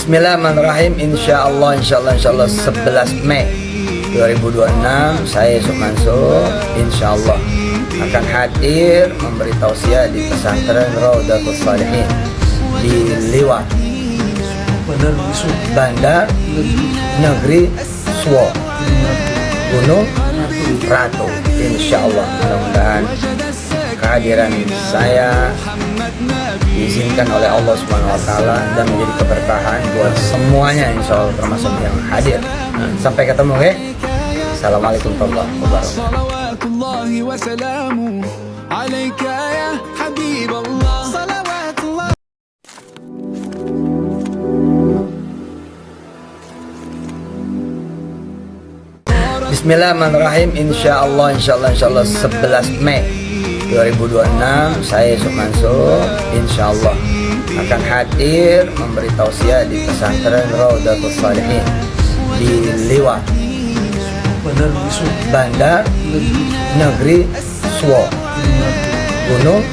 Bismillahirrahmanirrahim. Insyaallah 11 Mei 2026 saya Yusuf Mansur insyaallah akan hadir memberi tausiah di pesantren Raudatul Shalihin di Liwat, Bandar Negeri Suwo, Gunung Ratu. Insyaallah mudah-mudahan kehadiran saya diizinkan oleh Allah Subhanahu wa taala dan menjadi keberkahan buat semuanya insyaallah, termasuk yang hadir. Sampai ketemu ya. Assalamualaikum warahmatullahi wabarakatuh. Bismillahirrahmanirrahim. Insyaallah 11 Mei 2026 saya Yusuf Mansur insyaallah akan hadir memberi tausiah di pesantren Raudatul Shalihin di Liwat, Bandar Negeri Suwo, Gunung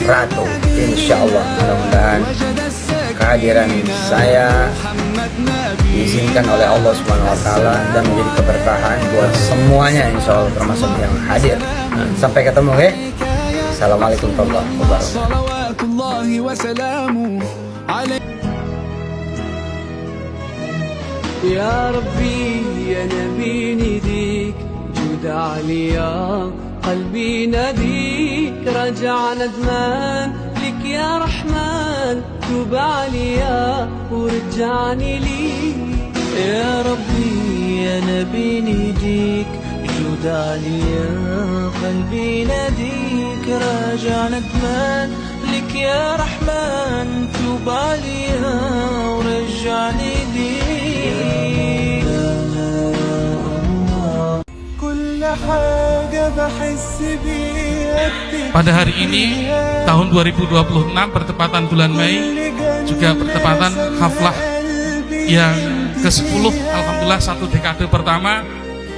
Ratu. Insyaallah mudah-mudahan kehadiran saya diizinkan oleh Allah Subhanahu wa taala dan menjadi keberkahan buat semuanya insyaallah, termasuk yang hadir. Sampai ketemu ya. Assalamualaikum warahmatullahi wabarakatuh. يا ربي يا نبي نديك جود عليا قلبي نبيك رجع ندمان لك يا رحمن توب عليا ورجعني ليك يا ربي يا نبي نديك جود عليا قلبي ناديك راجع ندمان لك يا رحمن توب عليا ورجعني ليك Pada hari ini tahun 2026 bertepatan bulan Mei, juga bertepatan haflah yang ke-10 alhamdulillah, satu dekade pertama,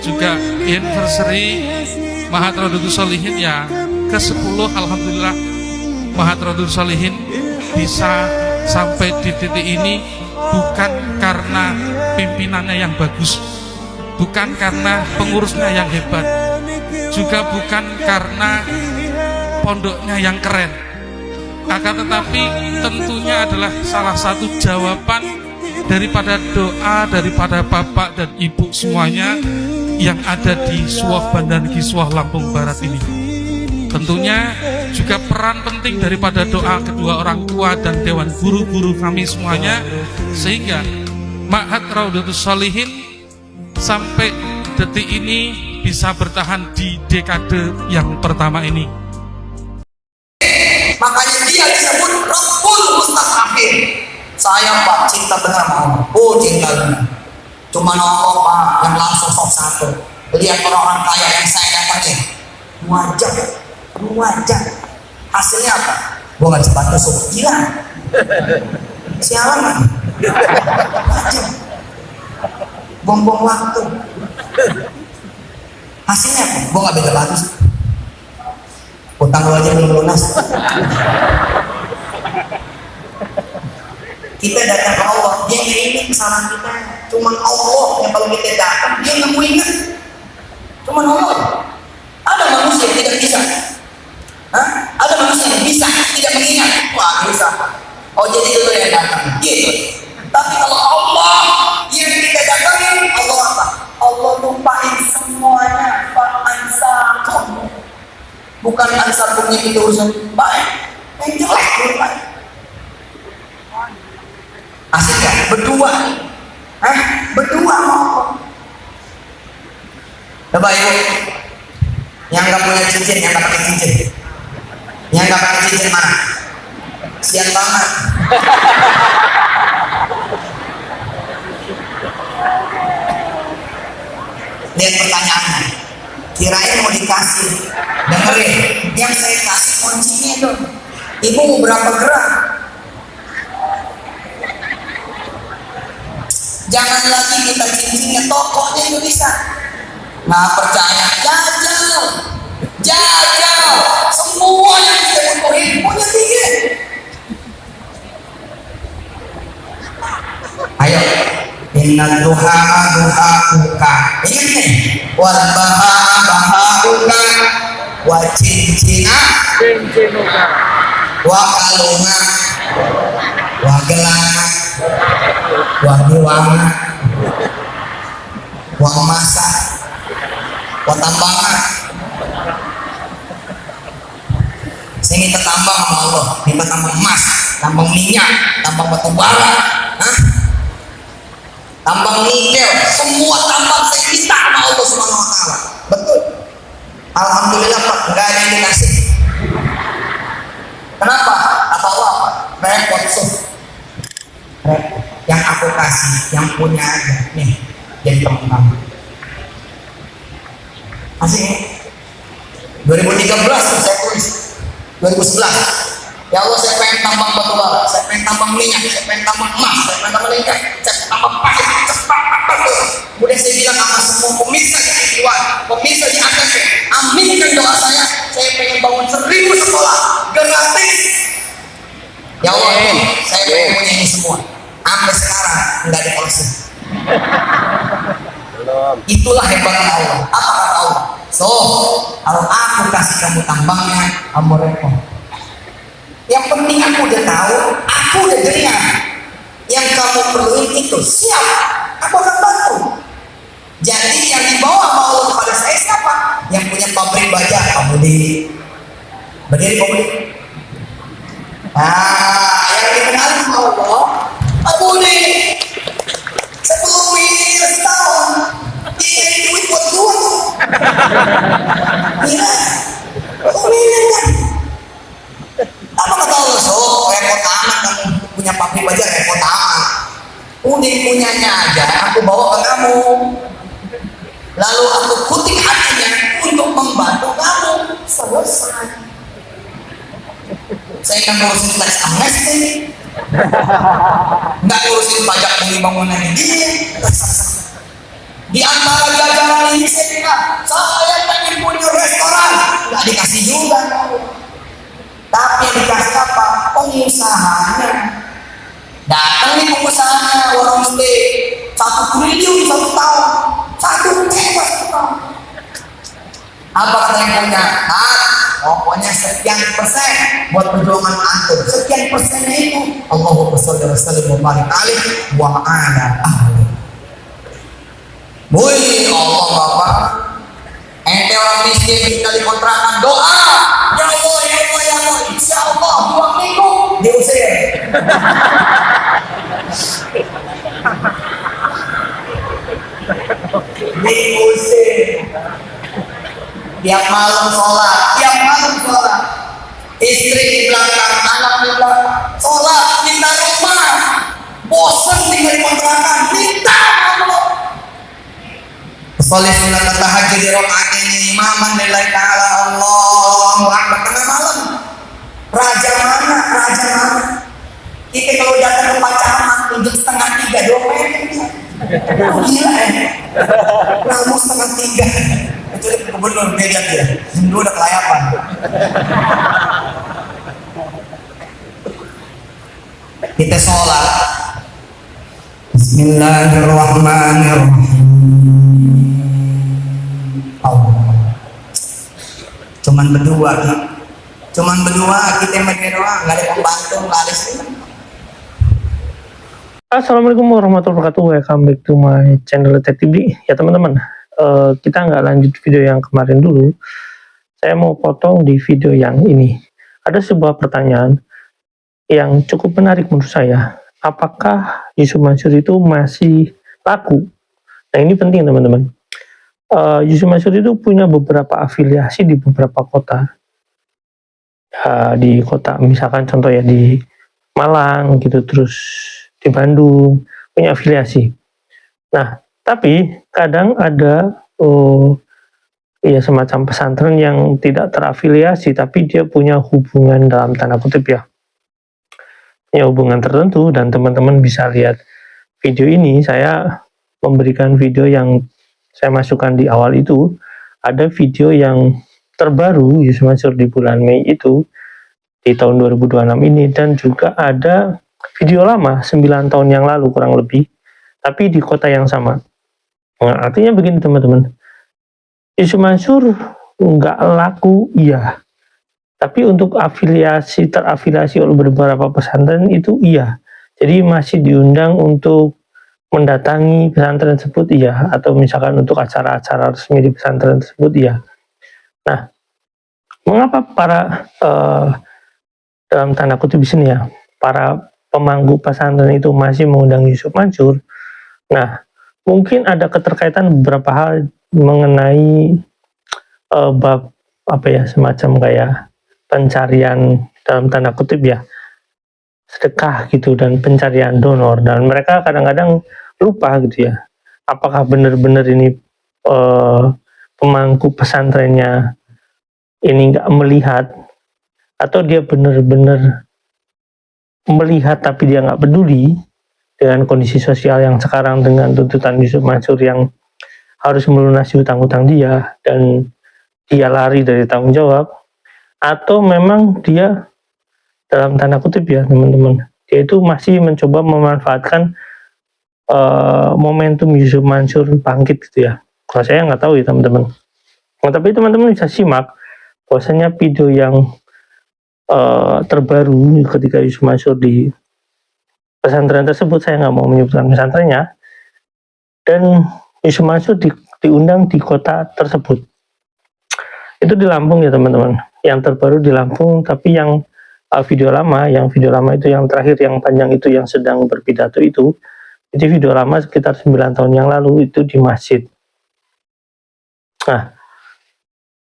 juga anniversary Mahat Raudatul Shalihin yang ke-10 alhamdulillah. Mahat Raudatul Shalihin bisa sampai di titik ini bukan karena pimpinannya yang bagus, bukan karena pengurusnya yang hebat, juga bukan karena pondoknya yang keren, akan tetapi tentunya adalah salah satu jawaban daripada doa daripada bapak dan ibu semuanya yang ada di Suwoh, Bandar Negeri Suwoh, Lampung Barat ini. Tentunya juga peran penting daripada doa kedua orang tua dan dewan guru-guru kami semuanya, sehingga Mahat Raudatul Shalihin sampai detik ini bisa bertahan di dekade yang pertama ini. Makanya dia disebut Rabbul Mustaqafin. Saya Pak cinta benar mau. Oh cinta benar. Cuma Allah Pak yang langsung sok satu. Lihat orang-orang kaya yang saya datangi, wajah. Hasilnya apa? Gua nggak cepat tusuk, gila. Sialan kan? Wajah. Buang-buang waktu. Hasilnya apa? Gua nggak beda bagus. Utang lo aja belum lunas. Kita datang ke Allah, dia ngirim kesalahan kita. Cuma Allah yang kalau kita datang, dia nggak mau ingat. Cuma Allah. Ada manusia yang tidak bisa. Hah? Ada manusia yang bisa tidak mengingat. Wah bisa. Oh jadi itu yang datang. Gitu. Tapi kalau Allah yang kita datangin, Allah apa? Allah lupain semuanya. Fa'ansakum. Bukan ansakumnya itu urusan baik, yang jelek lupain. Asik ya? Berdua. Berdua mau. Coba ibu, yang nggak punya cincin, yang nggak pakai cincin, yang nggak pakai cincin mana? Sian banget. Lihat pertanyaannya. Kirain mau dikasih. Dengerin, yang saya kasih kuncinya dong. Ibu mau berapa gram? Jangan lagi minta cincinnya, tokonya itu bisa. Nggak percaya, jajal. Semua yang kita butuhin punya tiga. Inna duha duhauka. Ingat nih. Wal bahauka. Wa cincina. Wa kalunga. Wa gelana. Wa diwana. Wa masa. Wa tambangan. Saya minta tambang sama Allah, minta tambang emas, tambang minyak, tambang batu bara, tambang nikel, semua tambang saya minta sama Allah Subhanahu wa Ta'ala. Betul. Alhamdulillah Pak, nggak ada yang dikasih. Kenapa? Kata Allah apa? Repot suh. Repot. Yang aku kasih, yang punya aja nih, jadi teman kamu. Masih 2013 tuh saya tulis. 2011, ya Allah saya pengen tambang batu bara, saya pengen tambang minyak, saya pengen tambang emas, saya pengen tambang nikel, saya pengen tambang pasir, cepat. Kemudian saya bilang sama semua pemirsa di Ikhwan, pemirsa di AKP, aminkan doa saya pengen bangun 1000 sekolah gratis. Ya Allah, saya pengen punya ini semua. Sampai sekarang nggak dikasih. Itulah hebatnya Allah. Apa kata Allah? So, kalau aku kasih kamu tambangnya, kamu repot. Yang penting aku udah tahu, aku udah dengar. Yang kamu perluin itu siap, aku akan bantu. Jadi yang dibawa sama Allah kepada saya siapa? Yang punya pabrik baja, kamu berdiri pabrik. Yang dikenal sama Allah, Abu Di. Sebelum ini setahun, dia duit buat gua tuh. Iya, kan? Apa kata Allah? So, repot amat kamu punya pabrik baja, repot amat. Udin punyanya aja, aku bawa ke kamu. Lalu aku kutip hatinya untuk membantu kamu. Selesai. Saya akan ngurusin tax amnesty, nggak ngurusin pajak bumi bangunan ini. Di antara jajaran ini saya bilang, saya pengen punya restoran, nggak dikasih juga. Tapi yang dikasih apa? Pengusahanya. Datang nih pengusahanya, warung steak, 1 triliun 1 tahun, 1 tahun. Apa kata yang punya? Pokoknya sekian persen buat perjuangan antum. Sekian persennya itu Allahumma sholli wa sallim wa barik alaihi wa ala ahli. Woi Allah Bapak, ente orang miskin tinggal di kontrakan, doa ya Allah ya Allah ya Allah, insya Allah 2 minggu diusir. Diusir. Tiap malam sholat, istri di belakang, anak di belakang, sholat, minta rumah, bosan tinggal di kontrakan, minta Allah. Sholat sunat tahajud di rakaat ini, imaman lillahi ta'ala, Allahu Akbar tengah malam. Raja mana? Kita kalau datang ke pacaran tunjuk 2:30 doang. Gila ya. Kamu 2:30. Itu gubernur beda dia. Dulu udah kelayapan. Kita sholat. Bismillahirrahmanirrahim. Cuman berdua kita main doang, nggak ada pembantu, nggak ada sih. Assalamualaikum warahmatullahi wabarakatuh. Welcome back to my channel Detektif D. Ya teman-teman, kita nggak lanjut video yang kemarin dulu. Saya mau potong di video yang ini. Ada sebuah pertanyaan yang cukup menarik menurut saya. Apakah Yusuf Mansur itu masih laku? Nah ini penting teman-teman. Yusuf Mansur itu punya beberapa afiliasi di beberapa kota. Di kota misalkan contoh ya di Malang gitu, terus di Bandung punya afiliasi. Nah tapi kadang ada ya semacam pesantren yang tidak terafiliasi tapi dia punya hubungan dalam tanda kutip ya, punya hubungan tertentu. Dan teman-teman bisa lihat video ini, saya memberikan video yang saya masukkan di awal itu. Ada video yang terbaru Yusuf Mansur di bulan Mei itu di tahun 2026 ini, dan juga ada video lama 9 tahun yang lalu kurang lebih tapi di kota yang sama. Nah, artinya begini teman-teman, Yusuf Mansur nggak laku, iya. Tapi untuk terafiliasi oleh beberapa pesantren itu iya. Jadi masih diundang untuk mendatangi pesantren tersebut iya. Atau misalkan untuk acara-acara resmi di pesantren tersebut iya. Nah, mengapa para dalam tanda kutip di sini ya, para pemangku pesantren itu masih mengundang Yusuf Mansur? Nah, mungkin ada keterkaitan beberapa hal mengenai bab apa ya, semacam kayak pencarian dalam tanda kutip ya, sedekah gitu, dan pencarian donor, dan mereka kadang-kadang lupa gitu ya, apakah benar-benar ini pemangku pesantrennya ini nggak melihat, atau dia benar-benar melihat tapi dia nggak peduli dengan kondisi sosial yang sekarang, dengan tuntutan Yusuf Mansur yang harus melunasi hutang-hutang dia dan dia lari dari tanggung jawab, atau memang dia dalam tanda kutip ya teman-teman, dia itu masih mencoba memanfaatkan momentum Yusuf Mansur bangkit gitu ya. Kalau saya nggak tahu ya teman-teman. Nah, tapi teman-teman bisa simak bahwasanya video yang terbaru ketika Yusuf Mansur di pesantren tersebut, saya nggak mau menyebutkan pesantrennya, dan Yusuf Mansur diundang di kota tersebut. Itu di Lampung ya teman-teman. Yang terbaru di Lampung, tapi yang video lama itu yang terakhir, yang panjang itu, yang sedang berpidato itu video lama sekitar 9 tahun yang lalu itu di masjid. Nah,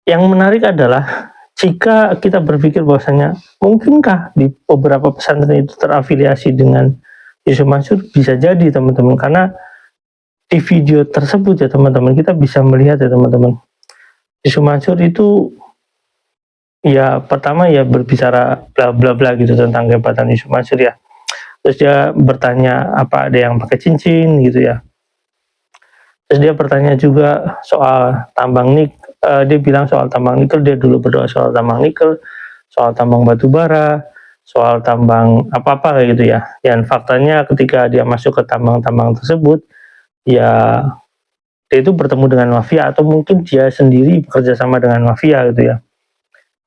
yang menarik adalah jika kita berpikir bahwasanya mungkinkah di beberapa pesantren itu terafiliasi dengan Yusuf Mansur, bisa jadi teman-teman, karena di video tersebut ya teman-teman, kita bisa melihat ya teman-teman, Yusuf Mansur itu ya pertama ya berbicara bla bla bla gitu tentang jabatan Yusuf Mansur ya. Terus dia bertanya apa ada yang pakai cincin gitu ya. Terus dia bertanya juga soal tambang dia bilang soal tambang nikel, dia dulu berdoa soal tambang nikel, soal tambang batu bara, soal tambang apa-apa kayak gitu ya. Dan faktanya ketika dia masuk ke tambang-tambang tersebut, ya dia itu bertemu dengan mafia, atau mungkin dia sendiri bekerja sama dengan mafia gitu ya.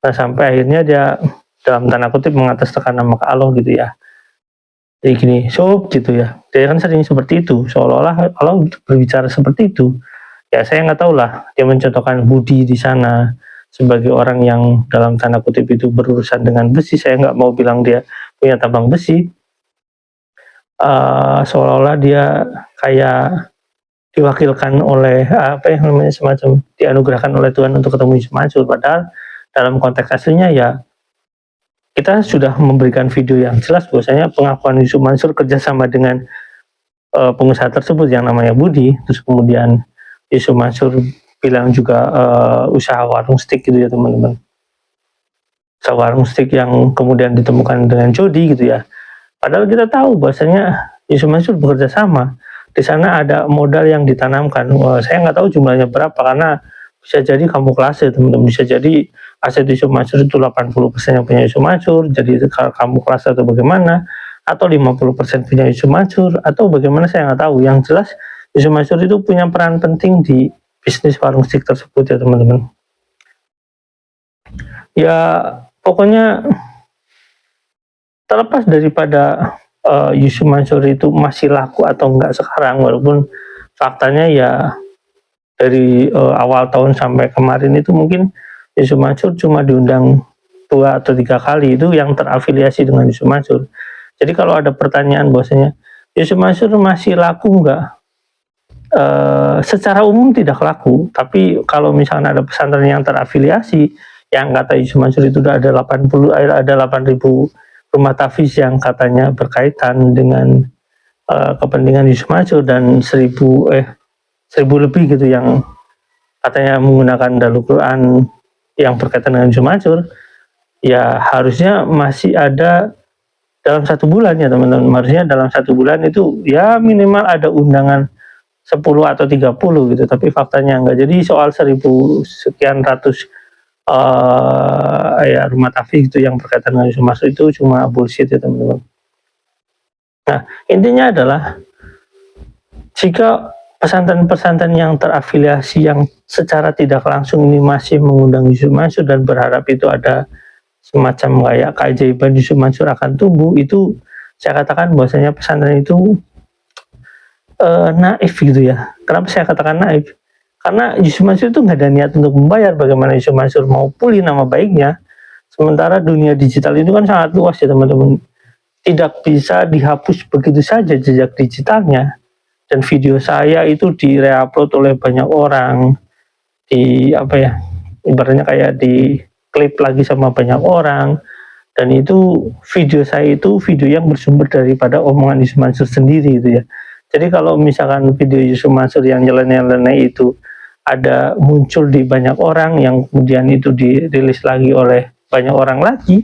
Nah, sampai akhirnya dia dalam tanda kutip mengatasnamakan nama Allah gitu ya. Jadi gini, sob gitu ya. Dia kan sering seperti itu, seolah-olah Allah berbicara seperti itu. Ya saya nggak tahu lah, dia mencontohkan budi di sana sebagai orang yang dalam tanda kutip itu berurusan dengan besi. Saya nggak mau bilang dia punya tambang besi. Seolah-olah dia kayak diwakilkan oleh apa yang namanya, semacam dianugerahkan oleh Tuhan untuk ketemu Yusuf Mansur. Padahal dalam konteks aslinya ya kita sudah memberikan video yang jelas bahwasanya pengakuan Yusuf Mansur kerjasama dengan pengusaha tersebut yang namanya Budi. Terus kemudian Yusuf Mansur bilang juga usaha warung steak gitu ya teman-teman, usaha warung steak yang kemudian ditemukan dengan Jody gitu ya. Padahal kita tahu bahwasanya Yusuf Mansur bekerja sama. Di sana ada modal yang ditanamkan. Wah, saya nggak tahu jumlahnya berapa, karena bisa jadi kamuflase teman-teman, bisa jadi aset Yusuf Mansur itu 80% yang punya Yusuf Mansur, jadi kamuflase atau bagaimana, atau 50% punya Yusuf Mansur, atau bagaimana saya nggak tahu. Yang jelas Yusuf Mansur itu punya peran penting di bisnis warung steak tersebut ya teman-teman. Ya pokoknya terlepas daripada Yusuf Mansur itu masih laku atau enggak sekarang, walaupun faktanya ya dari awal tahun sampai kemarin itu mungkin Yusuf Mansur cuma diundang 2 atau 3 kali, itu yang terafiliasi dengan Yusuf Mansur. Jadi kalau ada pertanyaan bahwasanya Yusuf Mansur masih laku enggak, secara umum tidak laku. Tapi kalau misalnya ada pesantren yang terafiliasi, yang kata Yusuf Mansur itu ada 8.000 rumah tahfiz yang katanya berkaitan dengan kepentingan Yusuf Mansur, dan 1.000 lebih gitu yang katanya menggunakan dalil Quran yang berkaitan dengan Yusuf Mansur. Ya harusnya masih ada dalam 1 bulan ya teman-teman. Harusnya dalam 1 bulan itu ya minimal ada undangan 10 atau 30 gitu, tapi faktanya enggak. Jadi soal 1.000 sekian ratus ya rumah tahfiz itu yang berkaitan dengan Yusuf Mansur itu cuma bullshit ya teman-teman. Nah intinya adalah jika pesantren-pesantren yang terafiliasi yang secara tidak langsung ini masih mengundang Yusuf Mansur dan berharap itu ada semacam kayak keajaiban Yusuf Mansur akan tumbuh, itu saya katakan bahwasanya pesantren itu naif gitu ya. Kenapa saya katakan naif? Karena Yusuf Mansur itu nggak ada niat untuk membayar. Bagaimana Yusuf Mansur mau pulih nama baiknya, sementara dunia digital itu kan sangat luas ya teman-teman, tidak bisa dihapus begitu saja jejak digitalnya. Dan video saya itu di-reupload oleh banyak orang, di apa ya, ibaratnya kayak di klip lagi sama banyak orang, dan itu video saya itu video yang bersumber daripada omongan Yusuf Mansur sendiri itu ya. Jadi kalau misalkan video Yusuf Mansur yang nyeleneh-nyeleneh itu ada muncul di banyak orang yang kemudian itu dirilis lagi oleh banyak orang lagi,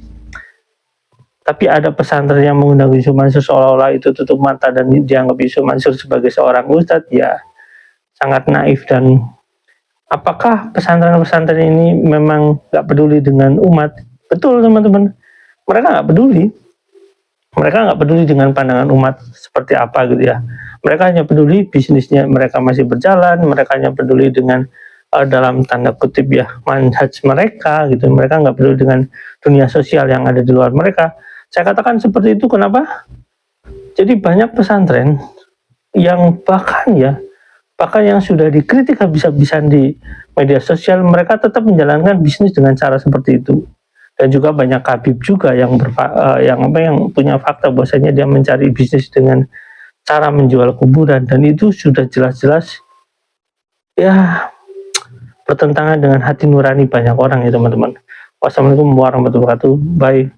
tapi ada pesantren yang mengundang Yusuf Mansur seolah-olah itu tutup mata dan dianggap Yusuf Mansur sebagai seorang ustadz, ya sangat naif. Dan apakah pesantren-pesantren ini memang nggak peduli dengan umat? Betul teman-teman, mereka nggak peduli. Mereka nggak peduli dengan pandangan umat seperti apa gitu ya. Mereka hanya peduli bisnisnya mereka masih berjalan, mereka hanya peduli dengan dalam tanda kutip ya manhaj mereka gitu. Mereka nggak peduli dengan dunia sosial yang ada di luar mereka. Saya katakan seperti itu kenapa? Jadi banyak pesantren yang bahkan yang sudah dikritik habis-habisan di media sosial, mereka tetap menjalankan bisnis dengan cara seperti itu. Dan juga banyak habib juga yang punya fakta bahwasanya dia mencari bisnis dengan cara menjual kuburan, dan itu sudah jelas-jelas ya bertentangan dengan hati nurani banyak orang ya teman-teman. Wassalamualaikum warahmatullahi wabarakatuh. Bye.